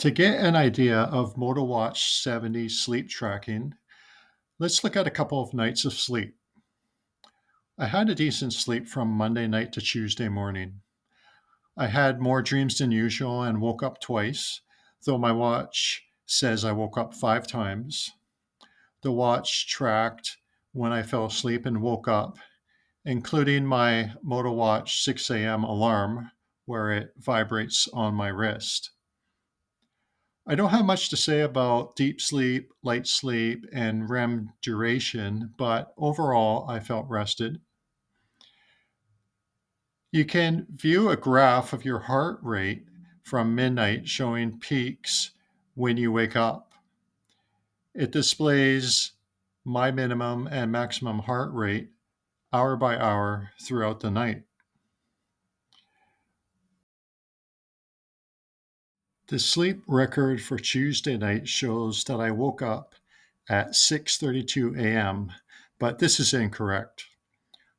To get an idea of MotoWatch 70 sleep tracking, let's look at a couple of nights of sleep. I had a decent sleep from Monday night to Tuesday morning. I had more dreams than usual and woke up twice, though my watch says I woke up 5 times. The watch tracked when I fell asleep and woke up, including my MotoWatch 6 a.m. alarm, where it vibrates on my wrist. I don't have much to say about deep sleep, light sleep, and REM duration, but overall, I felt rested. You can view a graph of your heart rate from midnight showing peaks when you wake up. It displays my minimum and maximum heart rate hour by hour throughout the night. The sleep record for Tuesday night shows that I woke up at 6:32 a.m., but this is incorrect.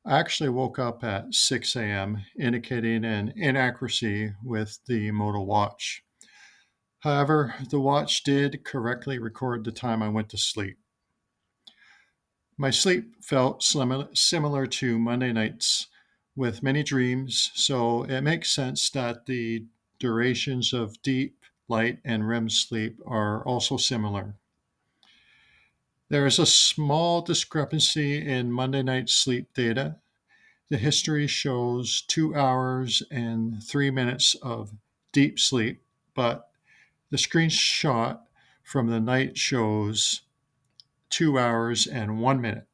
I actually woke up at 6 a.m., indicating an inaccuracy with the MotoWatch. However, the watch did correctly record the time I went to sleep. My sleep felt similar to Monday nights with many dreams, so it makes sense that the durations of deep, light, and REM sleep are also similar. There is a small discrepancy in Monday night sleep data. The history shows 2 hours and 3 minutes of deep sleep, but the screenshot from the night shows 2 hours and 1 minute.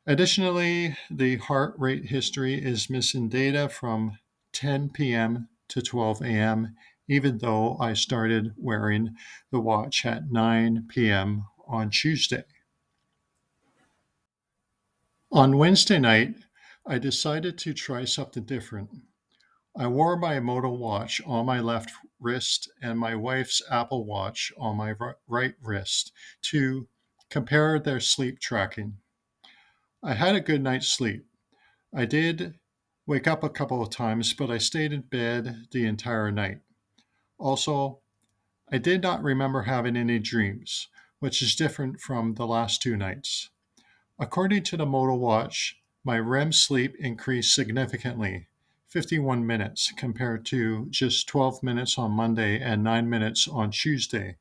Additionally, the heart rate history is missing data from 10 p.m. to 12 a.m., even though I started wearing the watch at 9 p.m. on Tuesday. On Wednesday night, I decided to try something different. I wore my Moto watch on my left wrist and my wife's Apple Watch on my right wrist to compare their sleep tracking. I had a good night's sleep. I did wake up a couple of times, but I stayed in bed the entire night. Also, I did not remember having any dreams, which is different from the last 2 nights. According to the Moto Watch, my REM sleep increased significantly, 51 minutes compared to just 12 minutes on Monday and 9 minutes on Tuesday.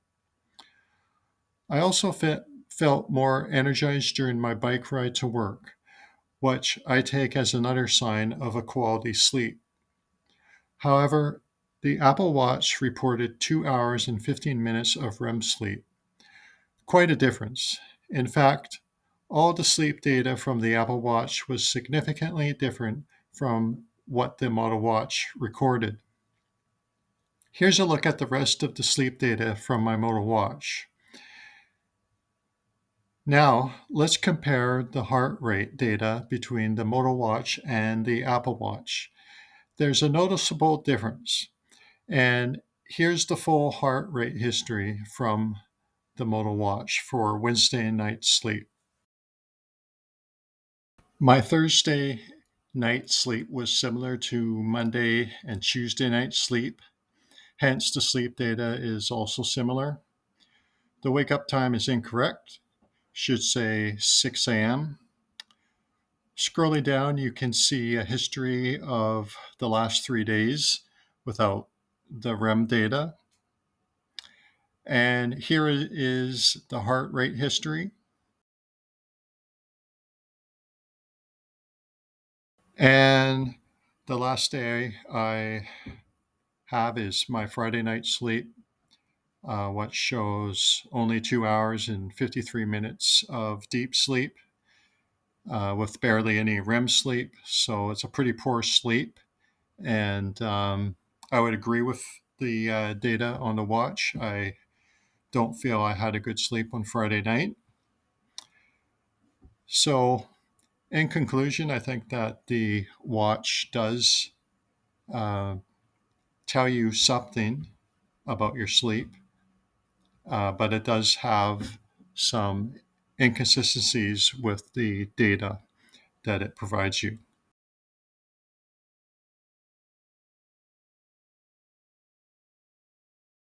I also felt more energized during my bike ride to work, which I take as another sign of a quality sleep. However, the Apple Watch reported 2 hours and 15 minutes of REM sleep. Quite a difference. In fact, all the sleep data from the Apple Watch was significantly different from what the Model Watch recorded. Here's a look at the rest of the sleep data from my Model Watch. Now, let's compare the heart rate data between the Model Watch and the Apple Watch. There's a noticeable difference. And here's the full heart rate history from the Model Watch for Wednesday night sleep. My Thursday night sleep was similar to Monday and Tuesday night sleep, hence, the sleep data is also similar. The wake up time is incorrect, should say 6 a.m. Scrolling down, you can see a history of the last 3 days without the REM data. And here is the heart rate history. And the last day I have is my Friday night sleep, what shows only 2 hours and 53 minutes of deep sleep with barely any REM sleep. So it's a pretty poor sleep. And I would agree with the data on the watch. I don't feel I had a good sleep on Friday night. So, in conclusion, I think that the watch does uh, tell you something about your sleep, but it does have some inconsistencies with the data that it provides you.